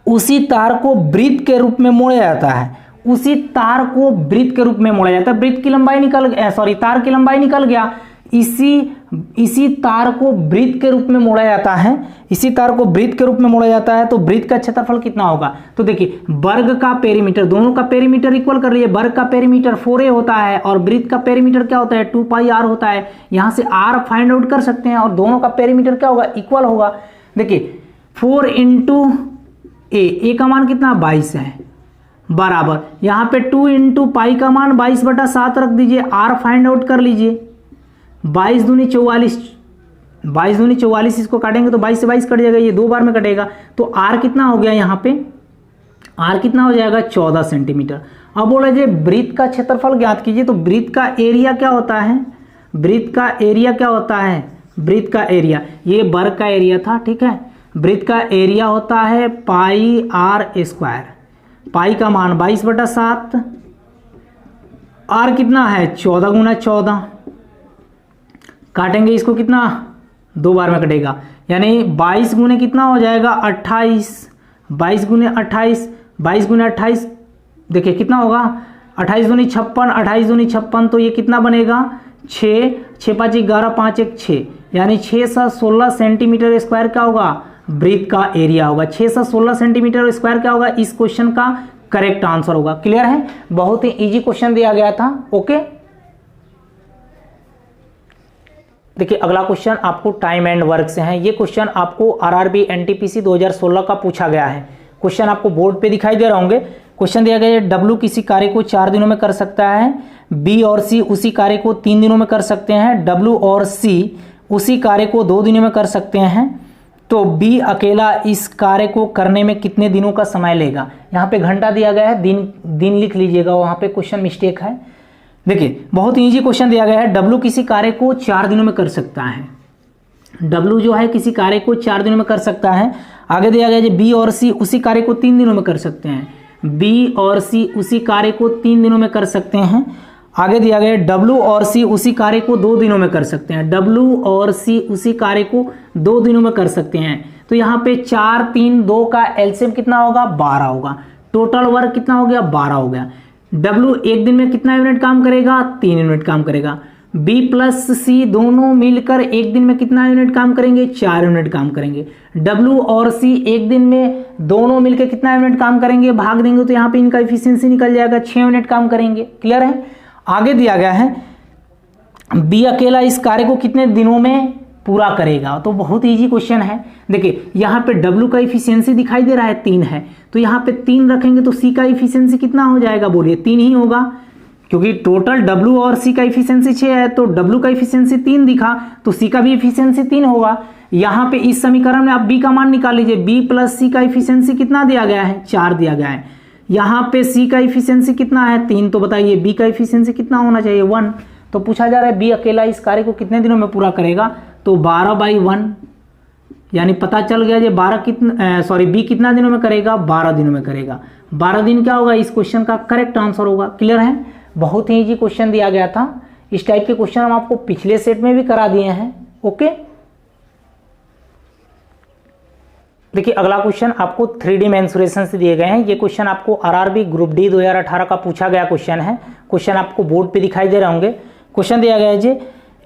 उसी तार को वृत्त के रूप में मोड़ा जाता है। उसी तार को वृत्त के रूप में मोड़ा जाता है। वृत्त की लंबाई निकल गया, सॉरी तार की लंबाई निकल गया। इसी इसी तार को वृत्त के रूप में मोड़ा जाता है, इसी तार को वृत्त के रूप में मोड़ा जाता है, तो वृत्त का क्षेत्रफल कितना होगा? तो देखिए वर्ग का पेरीमीटर, दोनों का पेरीमीटर इक्वल कर लिए। वर्ग का पेरीमीटर 4a होता है और वृत्त का पेरीमीटर क्या होता है? 2πr होता है। यहां से r फाइंड आउट कर सकते हैं और दोनों का पेरीमीटर क्या होगा? इक्वल होगा। देखिए 4 इंटू a का मान कितना? 22 है, बराबर यहां पे 2 इंटू पाई का मान 22/7 रख दीजिए। r फाइंड आउट कर लीजिए। 22 दूनी 44, 22 दूनी 44, इसको काटेंगे तो 22 से 22 कट जाएगा, ये 2 बार में कटेगा। तो r कितना हो गया? यहाँ पे r कितना हो जाएगा? 14 सेंटीमीटर। अब बोला जाए वृत्त का क्षेत्रफल ज्ञात कीजिए, तो वृत्त का एरिया क्या होता है? वृत्त का एरिया क्या होता है? वृत्त का एरिया, ये वर्ग का एरिया था, ठीक है। वृत्त का एरिया होता है पाई r स्क्वायर। पाई का मान 22/7, r कितना है? 14 गुना 14, काटेंगे इसको कितना? 2 बार में कटेगा, यानी 22 गुने कितना हो जाएगा? 28। 22 गुने 28, 22 गुने 28, देखिए कितना होगा? 28 दूनी 56, 28 दूनी 56, तो ये कितना बनेगा? 6, 6 5 11, 5 1 6, यानी 6 7 16 सेंटीमीटर स्क्वायर क्या होगा? वृत्त का एरिया होगा। 6 7 16 सेंटीमीटर स्क्वायर क्या होगा? इस क्वेश्चन का करेक्ट आंसर होगा। क्लियर है? बहुत ही इजी क्वेश्चन दिया गया था। ओके, देखिए अगला क्वेश्चन आपको टाइम एंड वर्क से है। ये क्वेश्चन आपको आरआरबी एनटीपीसी 2016 का पूछा गया है। क्वेश्चन आपको बोर्ड पे दिखाई दे रहे होंगे। क्वेश्चन दिया गया है डब्ल्यू किसी कार्य को 4 दिनों में कर सकता है, बी और सी उसी कार्य को 3 दिनों में कर सकते हैं, डब्ल्यू और सी उसी कार्य को 2 दिनों में कर सकते हैं, तो बी अकेला इस कार्य को करने में कितने दिनों का समय लेगा? यहाँ पे घंटा दिया गया है, दिन लिख लीजिएगा, वहाँ पे क्वेश्चन मिस्टेक है। देखिए बहुत इजी क्वेश्चन दिया गया है। डब्ल्यू किसी कार्य को 4 दिनों में कर सकता है, डब्ल्यू जो है किसी कार्य को 4 दिनों में कर सकता है। आगे दिया गया है बी और सी उसी कार्य को 3 दिनों में कर सकते हैं, बी और सी उसी कार्य को 3 दिनों में कर सकते हैं। आगे दिया गया है डब्ल्यू और सी उसी कार्य को 2 दिनों में कर सकते हैं, डब्ल्यू और सी उसी कार्य को 2 दिनों में कर सकते हैं। तो यहाँ पे 4 3 2 का एलसीएम कितना होगा? 12 होगा। टोटल वर्क कितना हो गया? 12 हो गया। डब्ल्यू एक दिन में कितना यूनिट काम करेगा? 3 यूनिट काम करेगा। बी प्लस सी दोनों मिलकर एक दिन में कितना यूनिट काम करेंगे? 4 यूनिट काम करेंगे। डब्ल्यू और सी एक दिन में दोनों मिलकर कितना यूनिट काम करेंगे? भाग देंगे तो यहाँ पे इनका एफिशिएंसी निकल जाएगा, 6 यूनिट काम करेंगे। क्लियर है? आगे दिया गया है बी अकेला इस कार्य को कितने दिनों में पूरा करेगा? तो बहुत इजी क्वेश्चन है। देखिए यहाँ पे डब्ल्यू का इफिशियंसी दिखाई दे रहा है 3 है, तो यहाँ पे 3 रखेंगे तो सी का इफिशियंसी कितना हो जाएगा? बोलिए 3 ही होगा, क्योंकि टोटल डब्ल्यू और सी का इफिशियंसी 6 है, तो डब्ल्यू का इफिशियंसी 3 दिखा तो सी का भी इफिशियंसी 3 होगा। यहाँ पे इस समीकरण में आप बी का मान निकाल लीजिए। बी प्लस सी का इफिशियंसी कितना दिया गया है? 4 दिया गया है। यहाँ पे सी का इफिशियंसी कितना है? 3, तो बताइए बी का इफिशियंसी कितना होना चाहिए? 1। तो पूछा जा रहा है बी अकेला इस कार्य को कितने दिनों में पूरा करेगा? तो 12/1, यानी पता चल गया ये 12 कितना बी कितना दिनों में करेगा? 12 दिनों में करेगा। 12 दिन क्या होगा? इस क्वेश्चन का करेक्ट आंसर होगा। क्लियर है? बहुत ही इजी क्वेश्चन दिया गया था। इस टाइप के क्वेश्चन हम आपको पिछले सेट में भी करा दिए हैं। ओके, देखिए अगला क्वेश्चन आपको 3D मेंसुरेशन से दिए गए हैं। ये क्वेश्चन आपको आरआरबी ग्रुप डी 2018 का पूछा गया क्वेश्चन है। क्वेश्चन आपको बोर्ड पे दिखाई दे रहे होंगे। क्वेश्चन दिया गया है जी,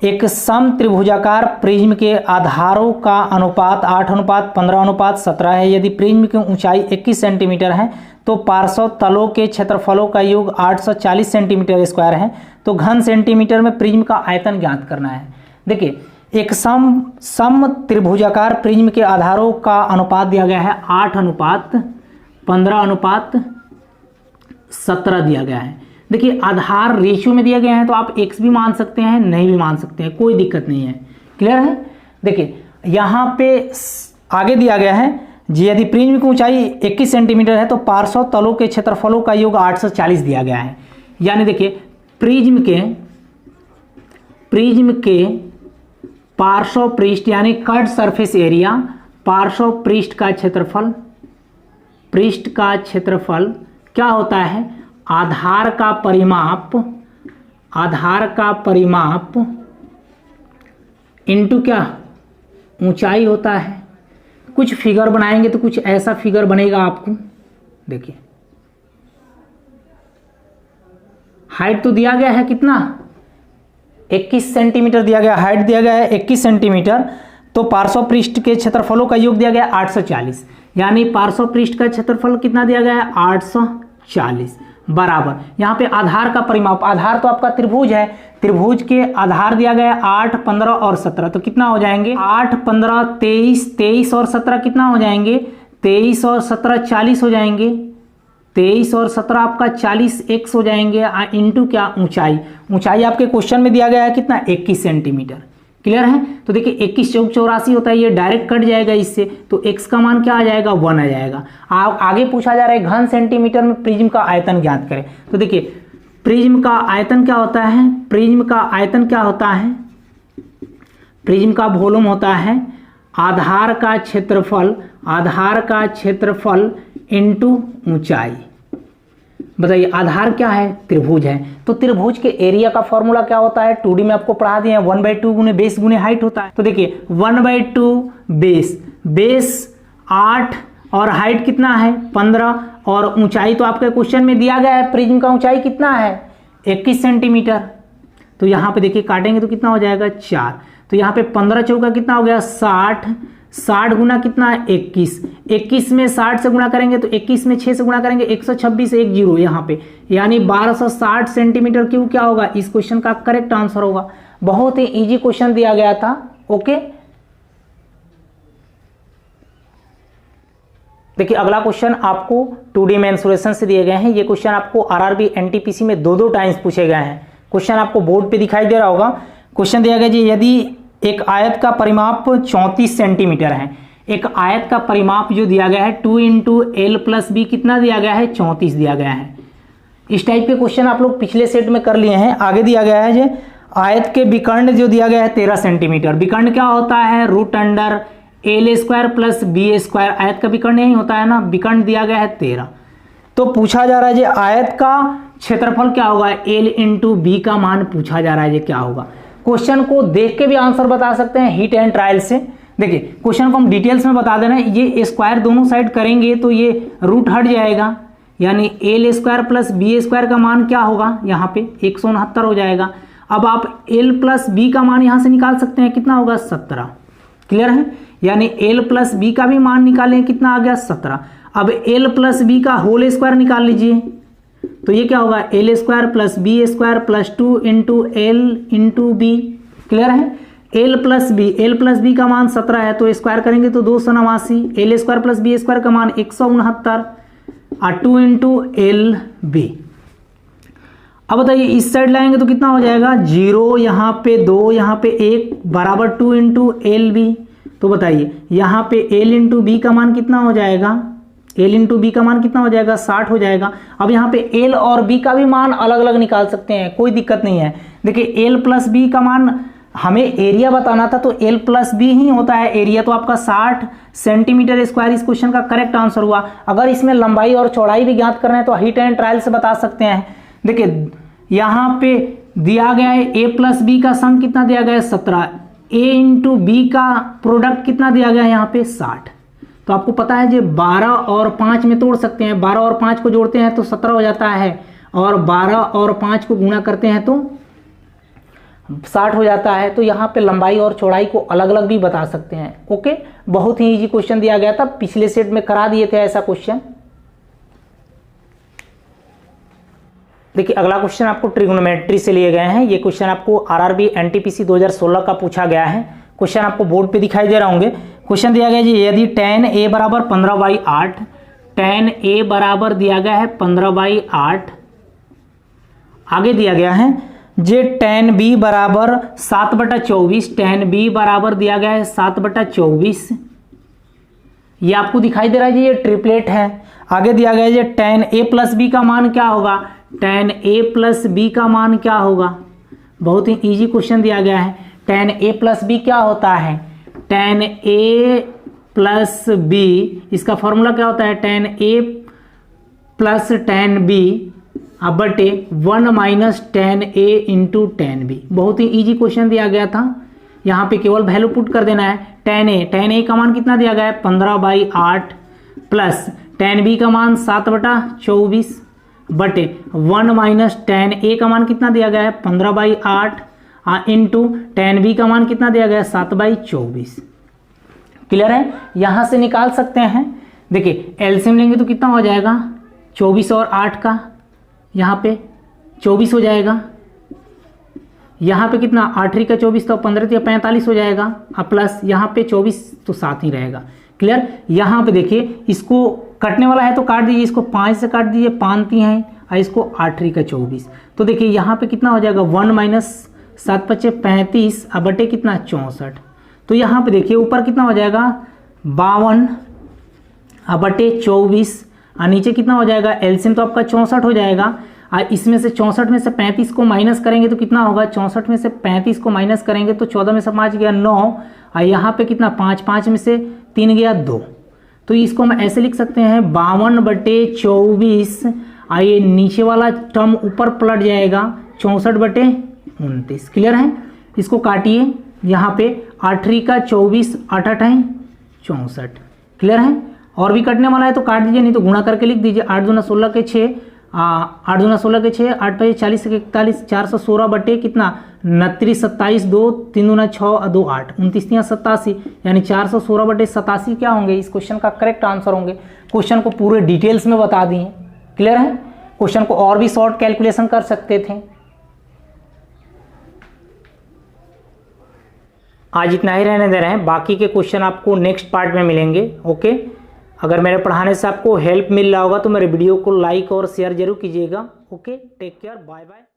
एक सम त्रिभुजाकार प्रिज्म के आधारों का अनुपात 8:15:17 है। यदि प्रिज्म की ऊंचाई 21 सेंटीमीटर है तो पार्श्व तलों के क्षेत्रफलों का योग 840 सेंटीमीटर स्क्वायर है, तो घन सेंटीमीटर में प्रिज्म का आयतन ज्ञात करना है। देखिए एक सम त्रिभुजाकार प्रिज्म के आधारों का अनुपात दिया गया है 8:15:17 दिया गया है। देखिए आधार रेशियो में दिया गया है, तो आप x भी मान सकते हैं, नहीं भी मान सकते हैं, कोई दिक्कत नहीं है। क्लियर है? देखिए यहाँ पे आगे दिया गया है जी, यदि प्रिज्म की ऊंचाई 21 सेंटीमीटर है तो पार्श्व तलों के क्षेत्रफलों का योग 840 दिया गया है। यानी देखिए प्रिज्म के पार्श्व पृष्ठ यानी कट सरफेस एरिया, पार्श्व पृष्ठ का क्षेत्रफल क्या होता है? आधार का परिमाप इनटू क्या? ऊंचाई होता है। कुछ फिगर बनाएंगे तो कुछ ऐसा फिगर बनेगा आपको। देखिए हाइट तो दिया गया है कितना? 21 सेंटीमीटर दिया गया, हाइट दिया गया है 21 सेंटीमीटर, तो पार्श्व पृष्ठ के क्षेत्रफलों का योग दिया गया है 840, यानी पार्श्व पृष्ठ का क्षेत्रफल कितना दिया गया है 840 बराबर यहाँ पे आधार का परिमाप, आधार तो आपका त्रिभुज है, त्रिभुज के आधार दिया गया है 8, 15 और 17, तो कितना हो जाएंगे 8, 15, 23, 23 और 17 कितना हो जाएंगे 23 और 17 40 हो जाएंगे, 23 और 17 आपका 40x हो जाएंगे, इंटू क्या ऊंचाई, ऊंचाई आपके क्वेश्चन में दिया गया है कितना 21 सेंटीमीटर। क्लियर है? तो देखिए 21 चौक 84 होता है, ये डायरेक्ट कट जाएगा इससे, तो x का मान क्या आ जाएगा 1 आ जाएगा। आगे पूछा जा रहा है घन सेंटीमीटर में प्रिज्म का आयतन ज्ञात करें। तो देखिए प्रिज्म का आयतन क्या होता है, प्रिज्म का आयतन क्या होता है, प्रिज्म का वॉल्यूम होता है आधार का क्षेत्रफल, आधार का क्षेत्रफल इंटू ऊंचाई। बताइए आधार क्या है, त्रिभुज है, तो त्रिभुज के एरिया का फॉर्मूला क्या होता है, 2D में आपको पढ़ा दिए हैं, 1/2 गुने बेस गुने हाइट होता है। तो देखिए 1/2 बेस, बेस 8 और हाइट कितना है 15, और ऊंचाई तो आपके क्वेश्चन में दिया गया है, प्रिज्म का ऊंचाई कितना है 21 सेंटीमीटर। तो यहाँ पे देखिए काटेंगे तो कितना हो जाएगा 4, तो यहाँ पे 15 चौका कितना हो गया 60, 60 गुना कितना है 21, 21 में 60 से गुणा करेंगे तो 21 में 6 से गुणा करेंगे 126, 1 0 यहाँ पे, यानी 1260 सेंटीमीटर क्यूब क्या होगा, इस क्वेश्चन का करेक्ट आंसर होगा। बहुत ही इजी क्वेश्चन दिया गया था। ओके, देखिए अगला क्वेश्चन आपको 2D मेंसुरेशन से दिए गए हैं। ये क्वेश्चन आपको आरआरबी एनटीपीसी में 2 टाइम्स पूछे गए हैं। क्वेश्चन आपको बोर्ड पे दिखाई दे रहा होगा। क्वेश्चन दिया गया जी यदि एक आयत का परिमाप 34 सेंटीमीटर है, एक आयत का परिमाप जो दिया गया है 2 × L+B कितना दिया गया है 34 दिया गया है। इस टाइप के क्वेश्चन आप लोग पिछले सेट में कर लिए हैं। आगे दिया गया है जो आयत के विकर्ण जो दिया गया है 13 सेंटीमीटर, विकर्ण क्या होता है √L² + B², आयत का विकर्ण यही होता है ना, विकर्ण दिया गया है 13। तो पूछा जा रहा है जो आयत का क्षेत्रफल क्या होगा, L × B का मान पूछा जा रहा है, ये क्या होगा। क्वेश्चन को देख के भी आंसर बता सकते हैं हिट एंड ट्रायल से। देखिए क्वेश्चन को हम डिटेल्स में बता देना, ये स्क्वायर दोनों साइड करेंगे तो ये रूट हट जाएगा, यानी L² + B² का मान क्या होगा यहाँ पे 169 हो जाएगा। अब आप L + B का मान यहाँ से निकाल सकते हैं, कितना होगा 17। क्लियर है? यानी L + B का भी मान निकालें, कितना आ गया 17। अब L + B का होल स्क्वायर निकाल लीजिए, तो ये क्या होगा L² + B² + 2 × L × B। Clear है? L + B का मान 17 है, तो स्क्वायर करेंगे तो 289, L² + B² का मान 169 और 2 × LB। अब बताइए इस साइड लाएंगे तो कितना हो जाएगा 0, यहाँ पे 2, यहाँ पे 1 बराबर 2 × LB। तो बताइए यहाँ पे L × B का मान कितना हो जाएगा, L × B का मान कितना हो जाएगा 60 हो जाएगा। अब यहाँ पे L और B का भी मान अलग अलग निकाल सकते हैं, कोई दिक्कत नहीं है। देखिए L + B का मान हमें एरिया बताना था, तो L + B ही होता है एरिया, तो आपका 60 सेंटीमीटर स्क्वायर इस क्वेश्चन का करेक्ट आंसर हुआ। अगर इसमें लंबाई और चौड़ाई भी ज्ञात करना है तो हिट एंड ट्रायल से बता सकते हैं। देखिए यहाँ पे दिया गया है A + B का सम कितना दिया गया है 17, A × B का प्रोडक्ट कितना दिया गया है यहाँ पे 60। तो आपको पता है जो 12 और 5 में तोड़ सकते हैं, 12 और 5 को जोड़ते हैं तो 17 हो जाता है, और 12 और 5 को गुणा करते हैं तो 60 हो जाता है। तो यहाँ पे लंबाई और चौड़ाई को अलग अलग भी बता सकते हैं। ओके, बहुत ही इजी क्वेश्चन दिया गया था, पिछले सेट में करा दिए थे ऐसा क्वेश्चन। देखिए अगला क्वेश्चन आपको ट्रिग्नोमेट्री से लिए गए हैं। ये क्वेश्चन आपको आरआरबी एनटीपीसी 2016 का पूछा गया है। क्वेश्चन आपको बोर्ड पे दिखाई दे रहा होंगे। क्वेश्चन दिया गया जी यदि tan A बराबर 15/8, tan A बराबर दिया गया है 15/8, आगे दिया गया है जे tan B बराबर 7/24, tan B बराबर दिया गया है 7/24, ये आपको दिखाई दे रहा है जी ये ट्रिपलेट है। आगे दिया गया है जे tan A + B का मान क्या होगा, tan A + B का मान क्या होगा। बहुत ही इजी क्वेश्चन दिया गया है। tan A + B क्या होता है, tan A + B, इसका फॉर्मूला क्या होता है tan A + tan B बटे 1 - tan A × tan B। बहुत ही इजी क्वेश्चन दिया गया था, यहाँ पे केवल वैल्यू पुट कर देना है। tan A का मान कितना दिया गया है 15/8 प्लस tan B का मान 7/24 बटे 1 - tan A का मान कितना दिया गया है 15/8 इंटू टेन बी का मान कितना दिया गया 7/24। क्लियर है, यहां से निकाल सकते हैं। देखिए एलसीएम लेंगे तो कितना हो जाएगा 24 और 8 का, यहाँ पे 24 हो जाएगा, यहाँ पे कितना 8 का 24 तो 15 या 45 हो जाएगा, अब प्लस यहाँ पे 24 तो 7 ही रहेगा। क्लियर, यहाँ पे देखिए इसको कटने वाला है तो काट दीजिए, इसको 5 से काट दीजिए, 5 हैं और इसको 8 का 24, तो देखिए यहाँ पे कितना हो जाएगा 1 - 7 × 5 = 35 अब बटे कितना 64। तो यहाँ पे देखिए ऊपर कितना हो जाएगा 52 अब बटे 24 और नीचे कितना हो जाएगा एलसीएम तो आपका 64 हो जाएगा और इसमें से 64 में से 35 को माइनस करेंगे तो कितना होगा 64 में से 35 को माइनस करेंगे तो 14 में से 5 गया 9 और यहाँ पे कितना 5, 5 में से 3 गया 2, तो इसको हम ऐसे लिख सकते हैं 52/24 और ये नीचे वाला टर्म ऊपर पलट जाएगा 64/29। क्लियर है, इसको काटिए, यहाँ पे 8 का 24 8 8 64। क्लियर है, और भी कटने वाला है तो काट दीजिए, नहीं तो गुणा करके लिख दीजिए 8 दूना 16 के 6 8 दूना 16 के 6 8 × 40 = 41 416 बटे कितना 29 27 2 3 दूना 6 और 2 8 29 × 87 यानी 416/87 क्या होंगे, इस क्वेश्चन का करेक्ट आंसर होंगे। क्वेश्चन को पूरे डिटेल्स में बता दिए। क्लियर है, क्वेश्चन को और भी शॉर्ट कैलकुलेशन कर सकते थे। आज इतना ही रहने दे रहे हैं, बाकी के क्वेश्चन आपको नेक्स्ट पार्ट में मिलेंगे। ओके, अगर मेरे पढ़ाने से आपको हेल्प मिल रहा होगा तो मेरे वीडियो को लाइक और शेयर जरूर कीजिएगा। Okay, take care, bye bye.